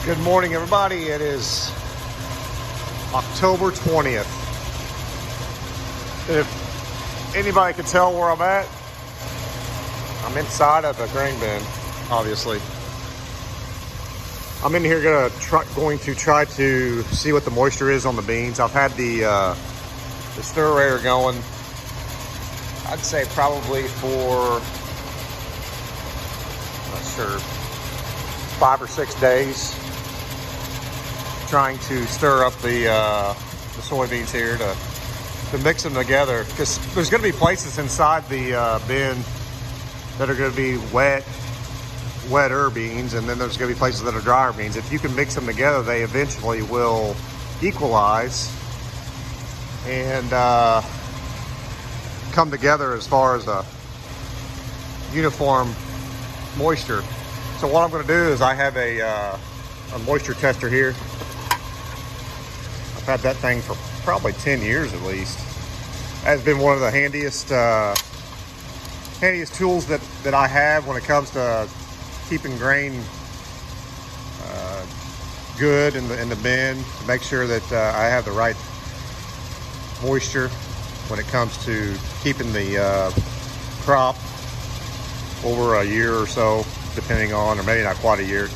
Good morning, everybody. It is October 20th. If anybody can tell where I'm at, I'm inside of the grain bin, obviously. I'm in here going to try to see what the moisture is on the beans. I've had the stir-aerator going, I'd say probably for, I'm not sure, 5 or 6 days. Trying to stir up the soybeans here to mix them together, because there's going to be places inside the bin that are going to be wetter beans, and then there's going to be places that are drier beans. If you can mix them together, they eventually will equalize and come together as far as a uniform moisture. So what I'm going to do is I have a moisture tester here. I've had that thing for probably 10 years at least. That's been one of the handiest tools that I have when it comes to keeping grain good in the bin, to make sure that I have the right moisture when it comes to keeping the crop over a year or so, depending on, or maybe not quite a year,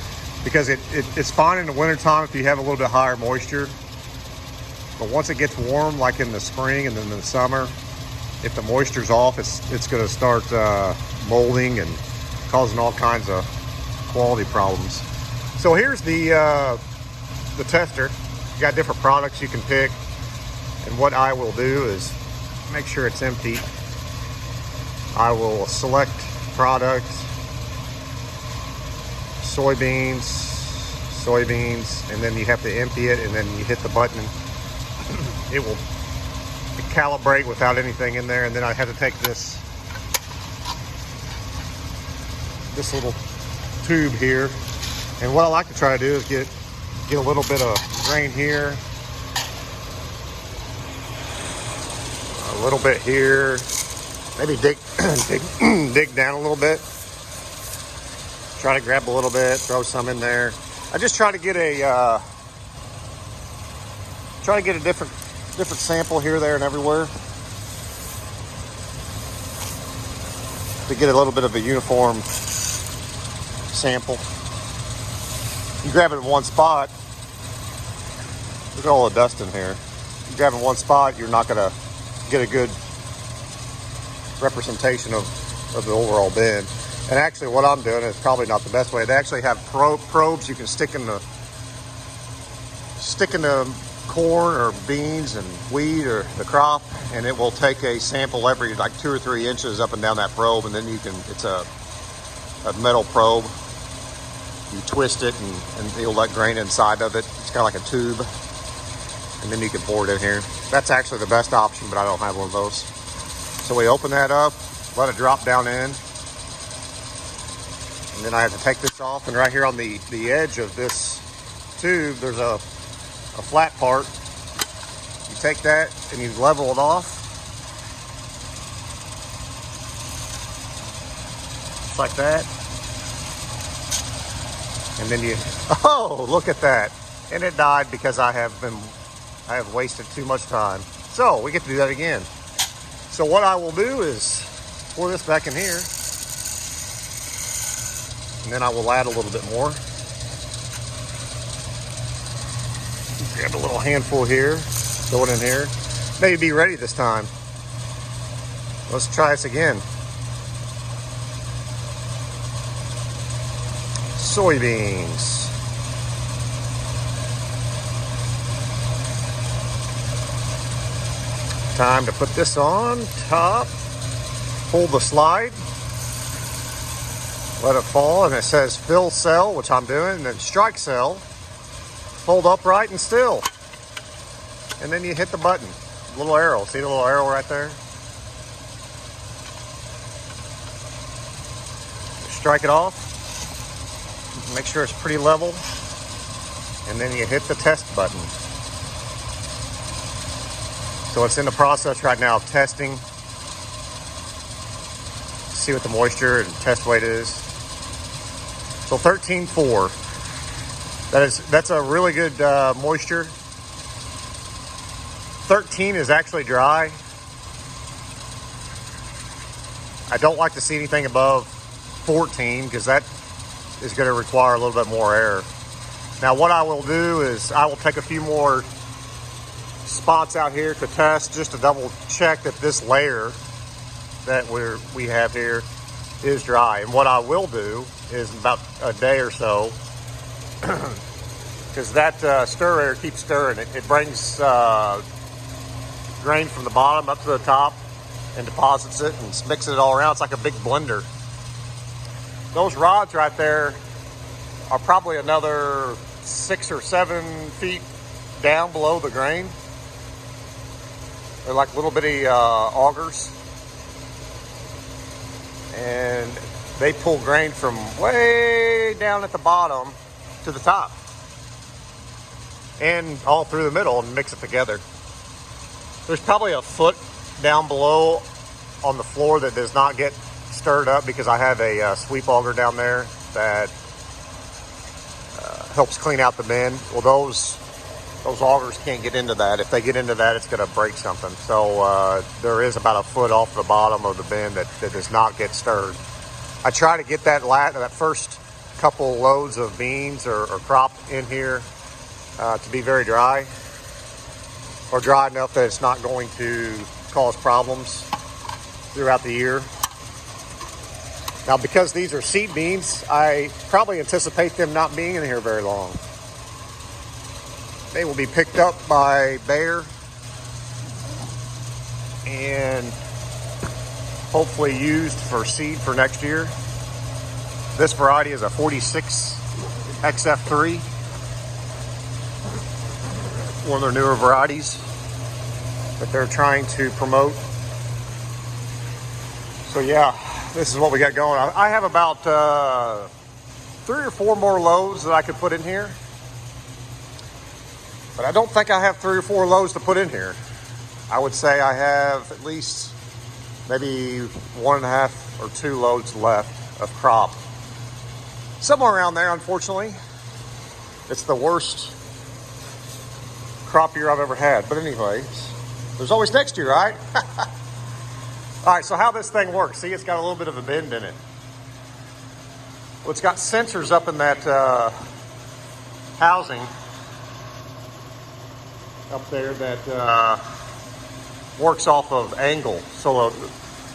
because it's fine in the wintertime if you have a little bit higher moisture. But once it gets warm, like in the spring and then in the summer, if the moisture's off, it's going to start molding and causing all kinds of quality problems. So here's the tester. You got different products you can pick, and what I will do is make sure it's empty. I will select product, soybeans, and then you have to empty it, and then you hit the button. It will calibrate without anything in there, and then I have to take this little tube here, and what I like to try to do is get a little bit of grain here, a little bit here, maybe dig down a little bit, try to grab a little bit, throw some in there. I just try to get a different sample here, there, and everywhere to get a little bit of a uniform sample. You grab it in one spot, look at all the dust in here. You grab it in one spot, you're not going to get a good representation of the overall bin. And actually what I'm doing is probably not the best way. They actually have probes you can stick in the corn or beans and wheat or the crop, and it will take a sample every like 2 or 3 inches up and down that probe, and then it's a metal probe. You twist it and you'll let grain inside of it. It's kind of like a tube, and then you can pour it in here. That's actually the best option, but I don't have one of those. So we open that up, let it drop down in, and then I have to take this off, and right here on the edge of this tube there's a flat part. You take that and you level it off, just like that, and then oh, look at that, and it died because I have wasted too much time. So we get to do that again. So what I will do is pour this back in here, and then I will add a little bit more. Grab a little handful here, throw it in here. Maybe be ready this time. Let's try this again. Soybeans. Time to put this on top. Pull the slide. Let it fall, and it says fill cell, which I'm doing, and then strike cell. Fold upright and still, and then you hit the button. Little arrow. See the little arrow right there? Strike it off. Make sure it's pretty level, and then you hit the test button. So it's in the process right now of testing. See what the moisture and test weight is. So 13.4. That's a really good moisture. 13 is actually dry. I don't like to see anything above 14 because that is going to require a little bit more air. Now what I will do is I will take a few more spots out here to test, just to double check that this layer that we have here is dry. And what I will do is, in about a day or so, because that stir air keeps stirring, it brings grain from the bottom up to the top and deposits it and mixes it all around. It's like a big blender. Those rods right there are probably another 6 or 7 feet down below the grain. They're like little bitty augers, and they pull grain from way down at the bottom to the top and all through the middle and mix it together. There's probably a foot down below on the floor that does not get stirred up because I have a sweep auger down there that helps clean out the bin. Well, those augers can't get into that. If they get into that, it's going to break something. So there is about a foot off the bottom of the bin that does not get stirred. I try to get that first couple loads of beans or crop in here to be very dry, or dry enough that it's not going to cause problems throughout the year. Now, because these are seed beans, I probably anticipate them not being in here very long. They will be picked up by Bayer and hopefully used for seed for next year. This variety is a 46 XF3, one of their newer varieties that they're trying to promote. So yeah, this is what we got going. I have about 3 or 4 more loads that I could put in here. But I don't think I have 3 or 4 loads to put in here. I would say I have at least maybe 1.5 or 2 loads left of crop. Somewhere around there, unfortunately. It's the worst crop year I've ever had. But anyways, there's always next year, right? All right, so how this thing works. See, it's got a little bit of a bend in it. Well, it's got sensors up in that housing up there that works off of angle. So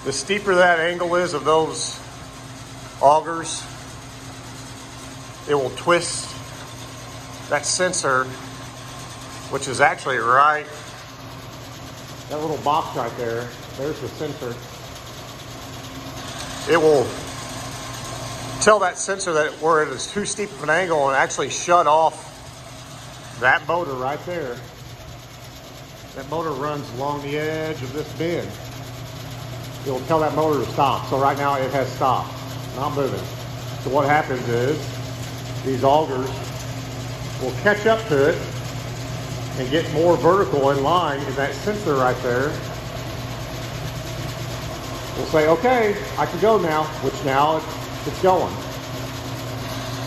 the steeper that angle is of those augers, it will twist that sensor, which is actually right, that little box right there, there's the sensor. It will tell that sensor that where it is too steep of an angle and actually shut off that motor right there. That motor runs along the edge of this bend. It will tell that motor to stop. So right now it has stopped, not moving. So what happens is these augers will catch up to it and get more vertical in line, and that sensor right there will say, okay, I can go now, which now it's going.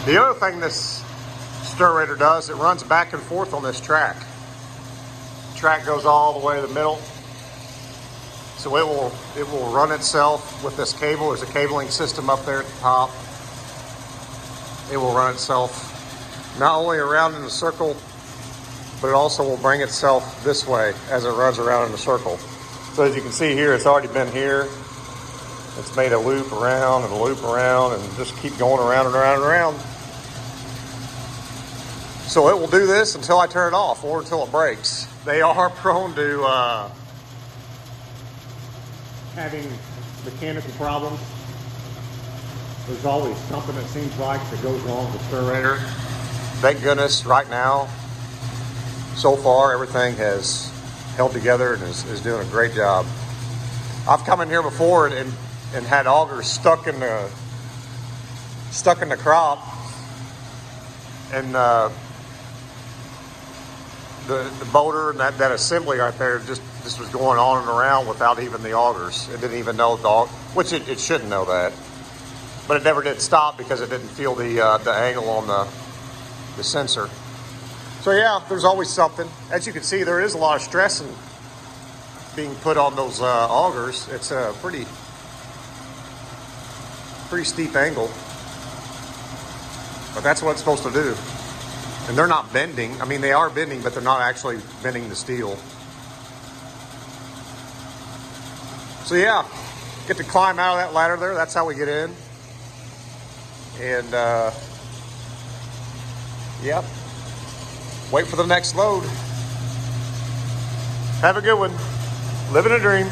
The other thing this stirrator does, it runs back and forth on this track. The track goes all the way to the middle. So it will run itself with this cable. There's a cabling system up there at the top. It will run itself not only around in a circle, but it also will bring itself this way as it runs around in a circle. So as you can see here, it's already been here. It's made a loop around and a loop around and just keep going around and around and around. So it will do this until I turn it off or until it breaks. They are prone to having mechanical problems. There's always something that seems like that goes wrong with the stirrator. Thank goodness right now, so far, everything has held together and is doing a great job. I've come in here before and had augers stuck in the crop, and the motor and that assembly right there just was going on and around without even the augers. It didn't even know which it shouldn't know that, but it never did stop because it didn't feel the angle on the sensor. So yeah, there's always something. As you can see, there is a lot of stress being put on those augers. It's a pretty steep angle, but that's what it's supposed to do. And they're not bending. I mean, they are bending, but they're not actually bending the steel. So yeah, get to climb out of that ladder there. That's how we get in. And yep, wait for the next load. Have a good one. Living a dream.